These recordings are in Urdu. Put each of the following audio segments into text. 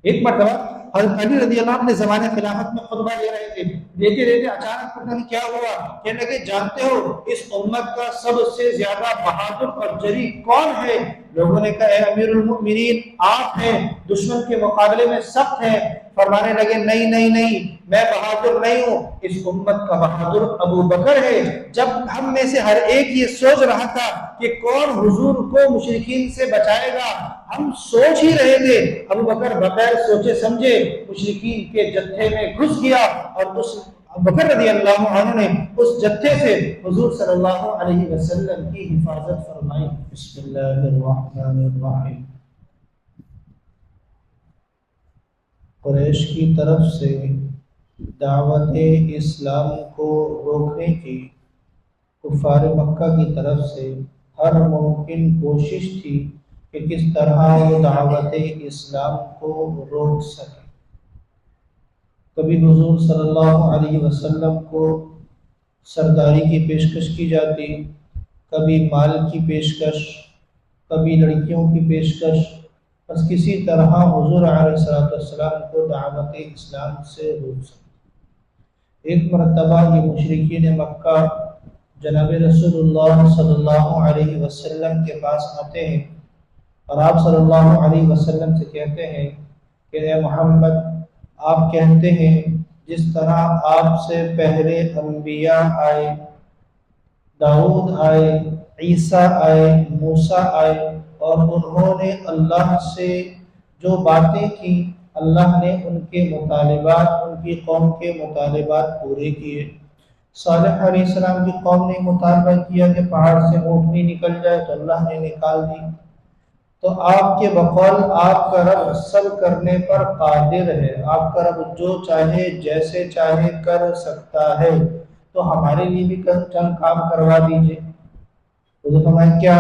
ایک مرتبہ حضرت علی رضی اللہ عنہ اپنے زمانے خلافت میں خطبہ دے رہے تھے، دیتے دیتے اچانک پتہ نہیں کیا ہوا، کہنے لگے جانتے ہو اس امت کا سب سے زیادہ بہادر اور جری کون ہے؟ لوگوں نے کہا اے امیر المؤمنین آپ ہیں، دشمن کے مقابلے میں سخت ہیں۔ فرمانے لگے نہیں نہیں نہیں، میں بہادر نہیں ہوں، اس امت کا بہادر ابو بکر ہے۔ جب ہم میں سے ہر ایک یہ سوچ رہا تھا کہ کون حضور کو مشرکین سے بچائے گا، ہم سوچ ہی رہے تھے، ابو بکر بغیر سوچے سمجھے مشرکین کے جتھے میں گھس گیا، اور اس ابو بکر رضی اللہ عنہ نے اس جتھے سے حضور صلی اللہ علیہ وسلم کی حفاظت فرمائی۔ بسم اللہ الرحمن الرحیم۔ قریش کی طرف سے دعوت اسلام کو روکنے کی کفار مکہ کی طرف سے ہر ممکن کوشش تھی کہ کس طرح وہ دعوت اسلام کو روک سکے۔ کبھی حضور صلی اللہ علیہ وسلم کو سرداری کی پیشکش کی جاتی، کبھی مال کی پیشکش، کبھی لڑکیوں کی پیشکش، بس کسی طرح حضور علیہ السلام کو دعوت اسلام سے روک سکے۔ ایک مرتبہ یہ مشرکین مکہ جناب رسول اللہ صلی اللہ علیہ وسلم کے پاس آتے ہیں اور آپ صلی اللہ علیہ وسلم سے کہتے ہیں کہ اے محمد، آپ کہتے ہیں جس طرح آپ سے پہلے انبیاء آئے، داؤد آئے، عیسیٰ آئے، موسیٰ آئے، اور انہوں نے اللہ سے جو باتیں کی اللہ نے ان کے مطالبات، ان کی قوم کے مطالبات پورے کیے۔ صالح علیہ السلام کی قوم نے مطالبہ کیا کہ پہاڑ سے اونٹنی نکل جائے تو اللہ نے نکال دی۔ تو آپ کے بقول آپ کا رب سب کرنے پر قادر ہے، آپ کا رب جو چاہے جیسے چاہے کر سکتا ہے، تو ہمارے لیے بھی چند کام کروا دیجئے۔ تو ہمیں کیا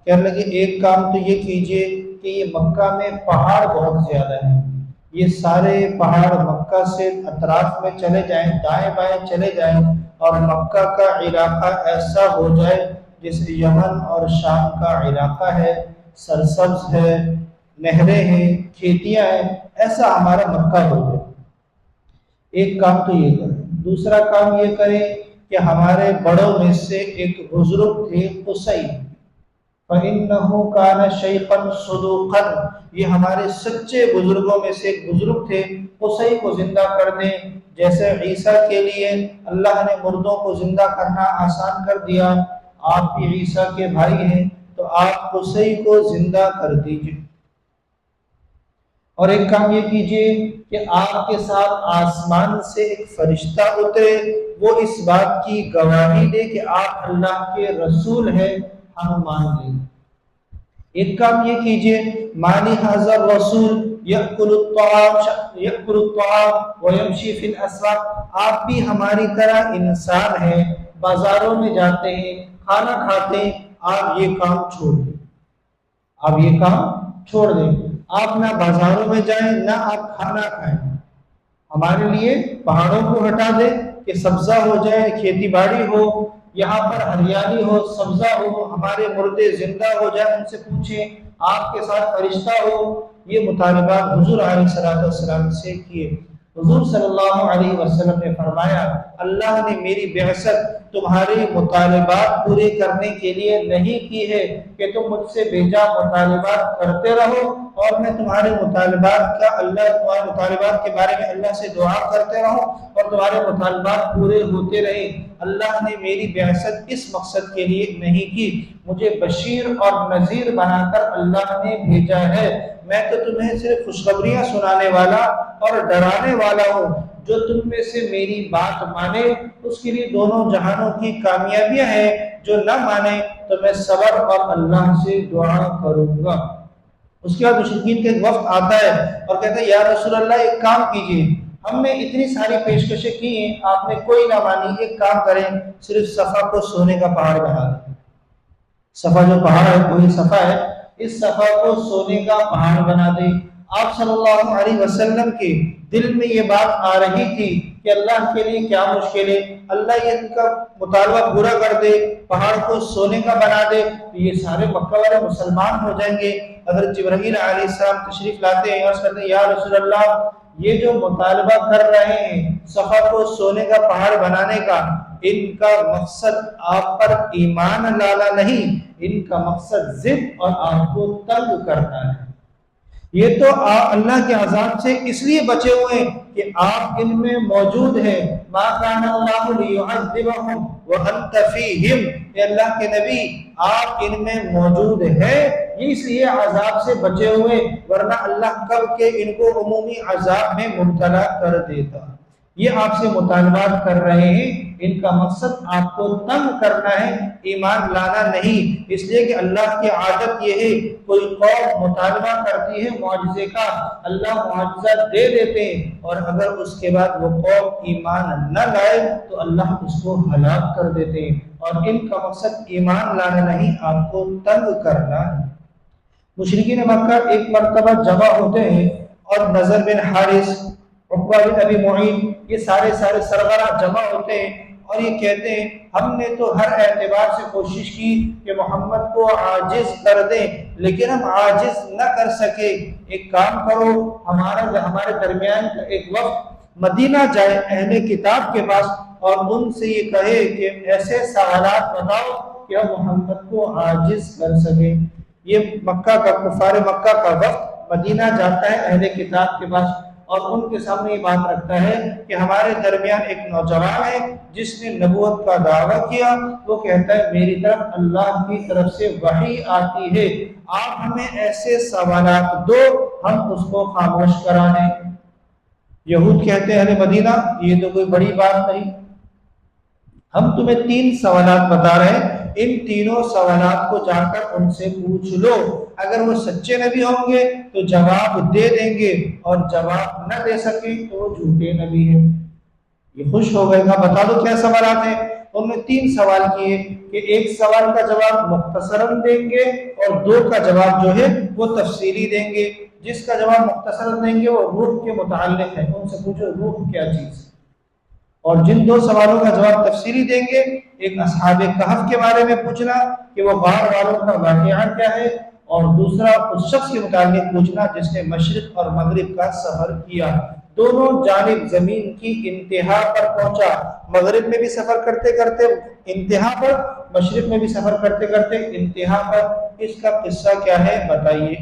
کہنے لگے، ایک کام تو یہ کیجئے کہ یہ مکہ میں پہاڑ بہت زیادہ ہیں، یہ سارے پہاڑ مکہ سے اطراف میں چلے جائیں، دائیں بائیں چلے جائیں، اور مکہ کا علاقہ ایسا ہو جائے جیسے یمن اور شام کا علاقہ ہے، سرسبز ہے، نہریں ہیں، کھیتیاں ہیں، ایسا ہمارا مکہ ہو جائے۔ ایک کام تو یہ کریں۔ دوسرا کام یہ کریں کہ ہمارے بڑوں میں سے ایک بزرگ تھے قصی، فَإِنَّهُ كَانَ شَيْخًا صُدُوقًا، یہ ہمارے سچے بزرگوں میں سے ایک بزرگ تھے، قصی کو زندہ کر دیں۔ جیسے عیسیٰ کے لیے اللہ نے مردوں کو زندہ کرنا آسان کر دیا، آپ بھی عیسیٰ کے بھائی ہیں تو آپ قصی کو زندہ کر دیجئے۔ اور ایک کام یہ کیجئے کہ آپ کے ساتھ آسمان سے ایک فرشتہ اترے، وہ اس بات کی گواہی دے کہ آپ اللہ کے رسول ہیں، ہم مان لیں۔ ایک کام یہ کیجئے، مالی حاضر رسول یأکل الطعام ویمشی فی الاسواق، آپ بھی ہماری طرح انسان ہیں، بازاروں میں جاتے ہیں، کھانا کھاتے ہیں، آپ یہ کام چھوڑ دیں، آپ یہ کام چھوڑ دیں، آپ نہ بازاروں میں جائیں نہ آپ کھانا کھائیں، ہمارے لیے پہاڑوں کو ہٹا دیں کہ سبزہ ہو جائے، کھیتی باڑی ہو، یہاں پر ہریالی ہو، سبزہ ہو، ہمارے مردے زندہ ہو جائیں، ان سے پوچھیں، آپ کے ساتھ فرشتہ ہو۔ یہ مطالبات حضور علیہ السلام سے کیے۔ حضور صلی اللہ علیہ وسلم نے فرمایا اللہ نے میری بعثت تمہارے مطالبات پورے کرنے کے لیے نہیں کی ہے کہ تم مجھ سے بھیجا مطالبات کرتے رہو، اور میں تمہارے مطالبات تمہارے مطالبات کے بارے میں اللہ سے دعا کرتے رہو اور تمہارے مطالبات پورے ہوتے رہے۔ اللہ نے میری بعثت اس مقصد کے لیے نہیں کی، مجھے بشیر اور نذیر بنا کر اللہ نے بھیجا ہے، میں تو تمہیں صرف خوشخبریاں سنانے والا اور ڈرانے والا ہوں، جو تم میں سے میری بات مانے اس کے لیے دونوں جہانوں کی کامیابیاں ہیں، جو نہ مانے تو میں صبر اور اللہ سے دعا کروں گا۔ اس کے بعد مشرکین کا ایک وفد آتا ہے اور کہتا ہے یا رسول اللہ ایک کام کیجئے، ہم نے اتنی ساری پیشکشیں کی ہیں آپ نے کوئی نہ مانی، ایک کام کریں صرف صفا کو سونے کا پہاڑ بنا دیں۔ صفا جو پہاڑ ہے وہی صفا ہے، اس صفا کو سونے کا پہاڑ بنا دیں۔ آپ صلی اللہ علیہ وسلم کے دل میں یہ بات آ رہی تھی کہ کہ اللہ کے لیے کیا مشکل ہے، اللہ یہ ان کا مطالبہ پورا کر دے، پہاڑ کو سونے کا بنا دے تو یہ سارے مکہ والے مسلمان ہو جائیں گے۔ حضرت جبرائیل علیہ السلام تشریف لاتے ہیں اور کہتے ہیں یا رسول اللہ یہ جو مطالبہ کر رہے ہیں صفا کو سونے کا پہاڑ بنانے کا، ان کا مقصد آپ پر ایمان لانا نہیں، ان کا مقصد ضد اور آپ کو تنگ کرنا ہے۔ یہ تو اللہ کے عذاب سے اس لیے بچے ہوئے ہیں کہ آپ ان میں موجود ہیں۔ ما کان اللہ لیعذبہم وانت فیہم، کہ اللہ کے نبی آپ ان میں موجود ہیں، اس لیے عذاب سے بچے ہوئے، ورنہ اللہ کب کے ان کو عمومی عذاب میں مبتلا کر دیتا۔ یہ آپ سے مطالبات کر رہے ہیں، ان کا مقصد آپ کو تنگ کرنا ہے، ایمان لانا نہیں۔ اس لیے کہ اللہ کی عادت یہ ہے کوئی قوم مطالبہ کرتی ہے معجزے کا، اللہ معجزہ دے دیتے ہیں، اور اگر اس کے بعد وہ قوم ایمان نہ لائے تو اللہ اس کو ہلاک کر دیتے ہیں، اور ان کا مقصد ایمان لانا نہیں، آپ کو تنگ کرنا ہے۔ مشرکین مکہ ایک مرتبہ جمع ہوتے ہیں اور نضر بن حارث، عقبہ بن ابی معیط، یہ سارے سربراہ جمع ہوتے ہیں اور یہ کہتے ہیں ہم نے تو ہر اعتبار سے کوشش کی کہ محمد کو عاجز کر دیں، لیکن ہم عاجز نہ کر سکے۔ ایک کام کرو، ہمارے درمیان کا ایک وقت مدینہ جائے اہل کتاب کے پاس اور ان سے یہ کہے کہ ایسے سوالات بتاؤ کہ ہم محمد کو عاجز کر سکیں۔ یہ کفار مکہ کا وقت مدینہ جاتا ہے اہل کتاب کے پاس اور ان کے سامنے یہ بات رکھتا ہے کہ ہمارے درمیان ایک نوجوان ہے جس نے نبوت کا دعویٰ کیا، وہ کہتا ہے میری طرف اللہ کی طرف سے وحی آتی ہے، آپ ہمیں ایسے سوالات دو ہم اس کو خاموش کرا دیں۔ یہود کہتے ہیں اہل مدینہ یہ تو کوئی بڑی بات نہیں، ہم تمہیں 3 سوالات بتا رہے ہیں، ان تینوں سوالات کو جا کر ان سے پوچھ لو، اگر وہ سچے نبی ہوں گے تو جواب دے دیں گے اور جواب نہ دے سکیں تو وہ جھوٹے نبی ہیں۔ یہ خوش ہو گئے، کہا بتا دو کیا سوالات ہیں۔ انہوں نے 3 سوال کیے کہ ایک سوال کا جواب مختصراً دیں گے اور 2 کا جواب جو ہے وہ تفصیلی دیں گے۔ جس کا جواب مختصراً دیں گے وہ روح کے متعلق ہے، ان سے پوچھو روح کیا چیز ہے، اور جن 2 سوالوں کا جواب تفصیلی دیں گے، ایک اصحاب کہف کے بارے میں پوچھنا کہ وہ غار والوں کا واقعہ کیا ہے، اور دوسرا اس شخص کے متعلق پوچھنا جس نے مشرق اور مغرب کا سفر کیا۔ دونوں جانب زمین کی انتہا پر پہنچا، مغرب میں بھی سفر کرتے کرتے انتہا پر، مشرق میں بھی سفر کرتے کرتے انتہا پر۔ اس کا قصہ کیا ہے بتائیے۔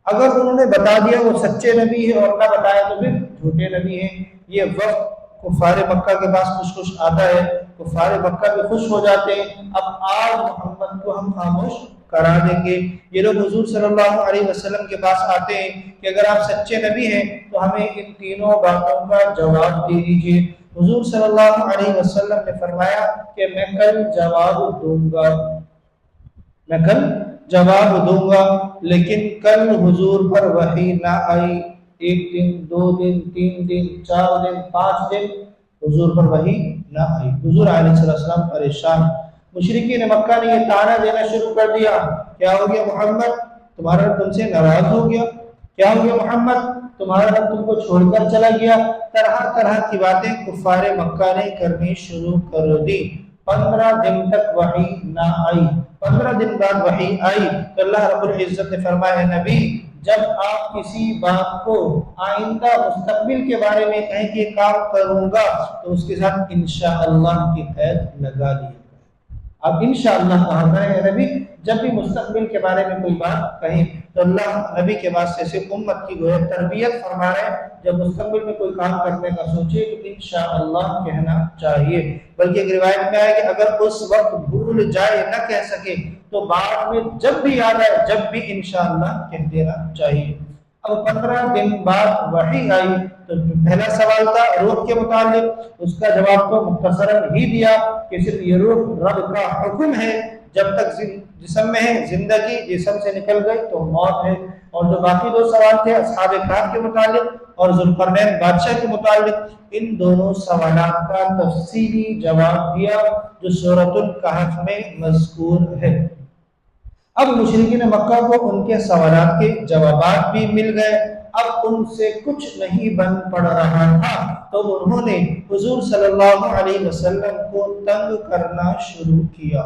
اگر انہوں نے بتا دیا وہ سچے نبی ہے اور نہ بتایا تو پھر جھوٹے نبی ہیں۔ یہ وقت کفار مکہ کے پاس خوش آتا ہے، کفار مکہ بھی خوش ہو جاتے ہیں، اب آج محمد کو ہم خاموش کرا دیں گے۔ یہ لوگ حضور صلی اللہ علیہ وسلم کے پاس آتے ہیں کہ اگر آپ سچے نبی ہیں تو ہمیں ان تینوں باتوں کا جواب دے دیجیے۔ حضور صلی اللہ علیہ وسلم نے فرمایا کہ میں کل جواب دوں گا، لیکن کل حضور پر وحی نہ آئی۔ 1 دن 2 دن 3 دن 4 دن 5 دن حضور پر وحی نہ آئی۔ حضور علیہ السلام پریشان، مشرکین مکہ نے یہ طعنہ دینا شروع کر دیا، کیا ہو گیا محمد، تمہارا رب تم سے ناراض ہو گیا، کیا ہو گیا محمد، تمہارا رب تم کو چھوڑ کر چلا گیا۔ طرح کی باتیں کفار مکہ نے کرنی شروع کر دی۔ 15 دن تک وحی نہ آئی، 15 دن بعد وحی آئی تو اللہ رب العزت نے فرمایا نبی جب آپ کسی بات کو آئندہ مستقبل کے بارے میں کہیں کہ کام کروں گا تو اس کے ساتھ انشاءاللہ کی قید لگا دی۔ اب انشاءاللہ کہا کریں نبی جب بھی مستقبل کے بارے میں کوئی بات کہیں تو اللہ نبی کے واسطے سے امت کی گویا تربیت فرما رہے ہیں، جب مستقبل میں کوئی کام کرنے کا سوچے تو انشاءاللہ کہنا چاہیے۔ بلکہ ایک روایت میں آئے کہ اگر اس وقت بھول جائے نہ کہہ سکے تو بعد میں جب بھی یاد آئے جب بھی انشاءاللہ کہہ دینا چاہیے۔ اب 15 دن بعد وحی آئی تو پہلا سوال تھا روح کے متعلق، اس کا جواب تو مختصراً ہی دیا کہ صرف یہ روح رب کا حکم ہے، جب تک جسم میں ہے زندگی، جسم سے نکل گئی تو موت ہے۔ اور جو باقی 2 سوال تھے اصحاب کہف کے متعلق اور ذوالقرنین بادشاہ کے متعلق، ان دونوں سوالات کا تفصیلی جواب دیا جو سورۃ الکہف میں مذکور ہے۔ اب مشرکین مکہ کو ان کے سوالات کے جوابات بھی مل گئے، اب ان سے کچھ نہیں بن پڑ رہا تھا تو انہوں نے حضور صلی اللہ علیہ وسلم کو تنگ کرنا شروع کیا۔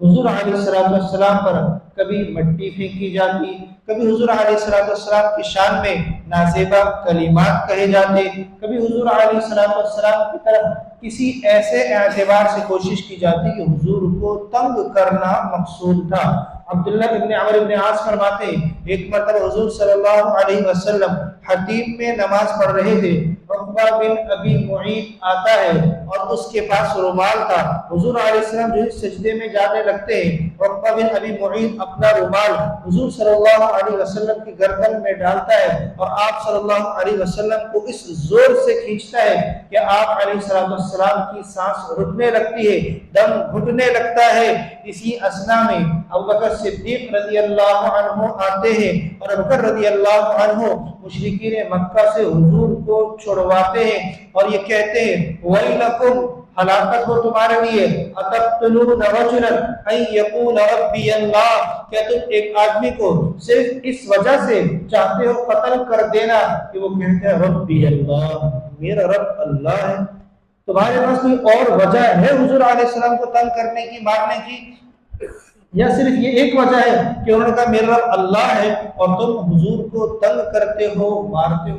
حضور علیہ السلام پر کبھی مٹی پھینکی جاتی، کبھی حضور علیہ السلام کی شان میں نازیبا کلمات کہے جاتے، کبھی حضور علیہ السلام کی طرف کسی ایسے اعتبار سے کوشش کی جاتی کہ حضور کو تنگ کرنا مقصود تھا۔ عبداللہ ابن عمرو ابن عاص فرماتے ایک مرتبہ حضور صلی اللہ علیہ وسلم حتیم میں نماز پڑھ رہے تھے، عقبہ بن ابی معیط آتا ہے اور اس کے پاس رومال تھا۔ حضور علیہ السلام جو سجدے میں جانے لگتے ہیں، عقبہ بن ابی معیط اپنا رومال حضور صلی اللہ علیہ وسلم کی گردن میں ڈالتا ہے اور آپ صلی اللہ علیہ وسلم کو اس زور سے کھینچتا ہے کہ آپ علیہ السلام کی سانس رکنے لگتی ہے، دم گھٹنے لگتا ہے۔ اسی اثنا میں ابوبکر صدیق رضی اللہ عنہ آتے ہیں اور ابوبکر رضی اللہ عنہ مشرکین مکہ سے حضور کو چھڑواتے ہیں اور یہ کہتے ہیں وَيْلَكُمْ، ہلاکت ہو تمہارے لیے، أَتَقْتُلُونَ رَجُلًا أَن يَقُولَ رَبِّيَ اللَّهُ، کیا تم ایک آدمی کو صرف اس وجہ سے چاہتے ہو قتل کر دینا کہ وہ کہتے ہیں ربی اللہ، میرا رب اللہ ہے؟ تمہارے پاس کوئی اور وجہ ہے حضور علیہ السلام کو تنگ کرنے کی، مارنے کی، یا صرف یہ ایک وجہ ہے کہ انہوں نے کہا میرا رب اللہ ہے اور تم حضور کو تنگ کرتے ہو، مارتے ہو؟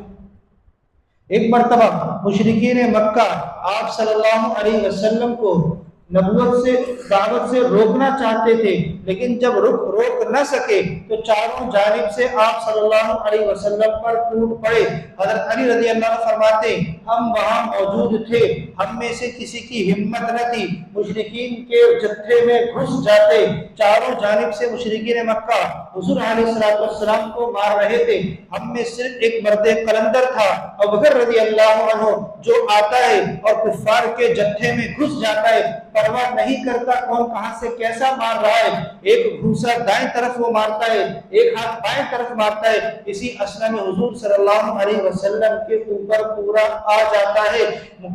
ایک مرتبہ مشرکین مکہ آپ صلی اللہ علیہ وسلم کو نبوت سے، دعوت سے روکنا چاہتے تھے، لیکن جب روک نہ سکے تو چاروں جانب سے آپ صلی اللہ علیہ وسلم پر ٹوٹ پڑے۔ حضرت علی رضی اللہ عنہ فرماتے ہم وہاں موجود تھے، ہم میں سے کسی کی ہمت نہ تھی، مشرکین کے جتھے میں گھس جاتے۔ چاروں جانب سے مشرکین مکہ حضور علیہ السلام کو مار رہے تھے، ہم میں صرف ایک مرد قلندر تھا ابوبکر رضی اللہ عنہ جو آتا ہے اور کفار کے جتھے میں گھس جاتا ہے، پرواہ نہیں کرتا کون کہاں سے کیسا مار رہا ہے، ایک گھوسا دائیں طرف وہ مارتا ہے، ایک ہاتھ بائیں طرف مارتا ہے۔ اسی اثنا میں حضور صلی اللہ علیہ وسلم کے اوپر پورا آ جاتا ہے۔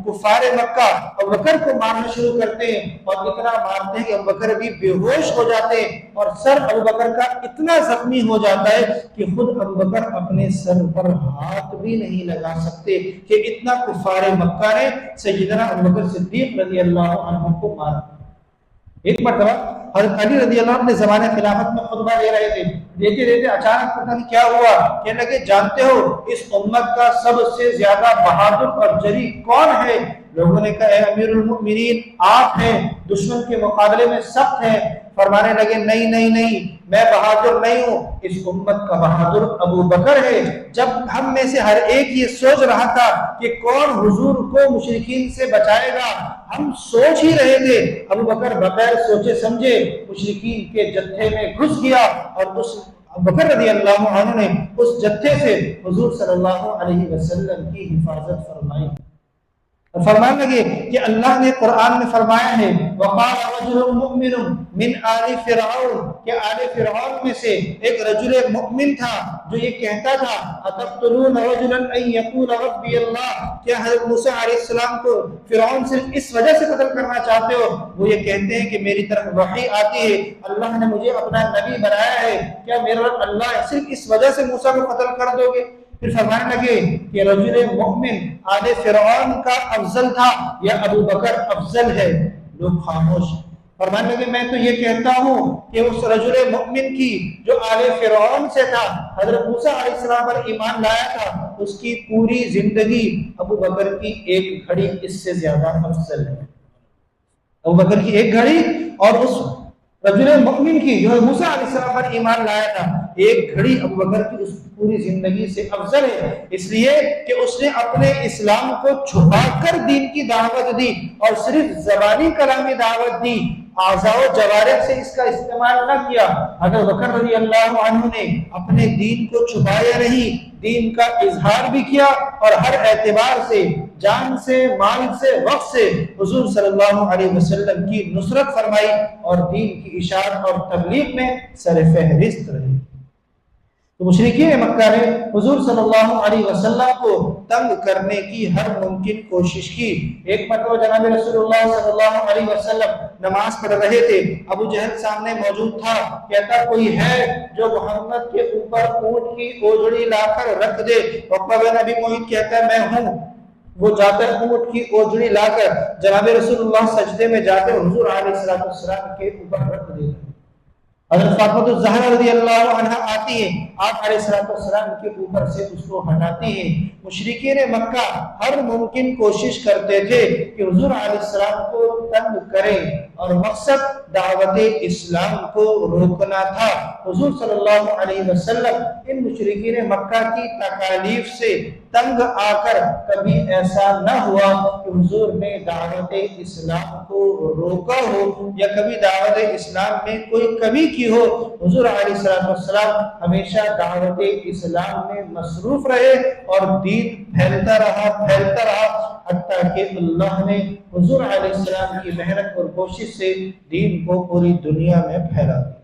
کفار مکہ ابوبکر کو مارنا شروع کرتے ہیں اور اتنا مارتے ہیں کہ ابوبکر بھی بے ہوش ہو جاتے ہیں اور سر ابوبکر کا اتنا زخمی ہو جاتا ہے کہ خود ابوبکر اپنے سر پر ہاتھ بھی نہیں لگا سکتے کہ اتنا کفار مکہ نے سیدنا ابوبکر صدیق رضی اللہ عنہ کو مارا۔ ایک مرتبہ حضرت علی رضی اللہ عنہ اپنے زمانے خلافت میں خطبہ دے رہے تھے، دیتے دیتے اچانک پتہ نہیں کیا ہوا، کہنے لگے جانتے ہو اس امت کا سب سے زیادہ بہادر اور جری کون ہے؟ لوگوں نے کہا اے امیر المؤمنین آپ ہیں، دشمن کے مقابلے میں سخت ہیں۔ فرمانے لگے نہیں نہیں نہیں، میں بہادر نہیں ہوں، اس امت کا بہادر ابو بکر ہے۔ جب ہم میں سے ہر ایک یہ سوچ رہا تھا کہ کون حضور کو مشرکین سے بچائے گا، ہم سوچ ہی رہے تھے، ابو بکر بغیر سوچے سمجھے مشرکین کے جتھے میں گھس گیا اور اس ابو بکر رضی اللہ عنہ نے اس جتھے سے حضور صلی اللہ علیہ وسلم کی حفاظت فرمائی۔ فرمانے لگے کہ اللہ نے قرآن میں فرمایا ہے وَقَالَ رَجُلٌ مُؤْمِنٌ مِنْ آلِ فِرْعَوْنَ، کہ آل فرعون میں سے ایک رجل مؤمن تھا جو یہ کہتا تھا أَتَقْتُلُونَ رَجُلًا أَن يَقُولَ رَبِّيَ اللَّهُ، کہ حضرت موسیٰ علیہ السلام کو فرعون صرف اس وجہ سے قتل کرنا چاہتے ہو، وہ یہ کہتے ہیں کہ میری طرف وحی آتی ہے، اللہ نے مجھے اپنا نبی بنایا ہے، کیا میرا رب اللہ ہے، صرف اس وجہ سے موسیٰ کو قتل کر دو گے؟ پھر فرمانے لگے کہ رجل مؤمن آل فرعون کا افضل تھا یا ابو بکر افضل ہے؟ لوگ خاموش۔ فرمانے لگے میں تو یہ کہتا ہوں کہ اس رجل مؤمن کی جو آل فرعون سے تھا، حضرت موسیٰ علیہ السلام پر ایمان لایا تھا، اس کی پوری زندگی ابو بکر کی ایک گھڑی اس سے زیادہ افضل ہے۔ ابو بکر کی ایک گھڑی اور اس رجل مؤمن کی جو موسیٰ علیہ السلام پر ایمان لایا تھا، ایک گھڑی ابو بکر کی اس پوری زندگی سے افضل ہے، اس لیے کہ اس نے اپنے اسلام کو چھپا کر دین کی دعوت دی اور صرف زبانی کلامی دعوت دی، اعضاء و جوارح سے اس کا استعمال نہ کیا۔ اگر بکر رضی اللہ عنہ نے اپنے دین کو چھپایا نہیں، دین کا اظہار بھی کیا اور ہر اعتبار سے، جان سے، مال سے، وقت سے حضور صلی اللہ علیہ وسلم کی نصرت فرمائی اور دین کی اشاعت اور تبلیغ میں سر فہرست رہی۔ تو مشرکین مکہ نے حضور صلی اللہ علیہ وسلم کو تنگ کرنے کی ہر ممکن کوشش کی۔ ایک مرتبہ جناب رسول اللہ صلی اللہ علیہ وسلم نماز پڑھ رہے تھے، ابو جہل سامنے موجود تھا، کہتا کوئی ہے جو محمد کے اوپر اونٹ کی اوجڑی لا کر رکھ دے؟ عقبہ بن ابی معیط کہتا ہے میں ہوں۔ وہ جاتا ہے اونٹ کی اوجڑی لا کر جناب رسول اللہ سجدے میں جاتے حضور علیہ السلام کے اوپر رکھ دیتے۔ حضرت فاطمہ الزہرا رضی اللہ عنہ آتی ہیں، آپ علیہ السلام کے اوپر سے اس کو ہٹاتی ہیں۔ مشرکین مکہ ہر ممکن کوشش کرتے تھے کہ حضور علیہ السلام کو تنگ کریں، اور مقصد دعوت اسلام کو روکنا تھا۔ حضور صلی اللہ علیہ وسلم ان مشرکین مکہ کی تکالیف سے تنگ آ کر کبھی ایسا نہ ہوا کہ حضور نے دعوت اسلام کو روکا ہو یا کبھی دعوت اسلام میں کوئی کمی کی ہو۔ حضور علیہ السلام ہمیشہ دعوت اسلام میں مصروف رہے اور دین پھیلتا رہا حتیٰ کہ اللہ نے حضور علیہ السلام کی محنت اور کوشش سے دین کو پوری دنیا میں پھیلا دیا۔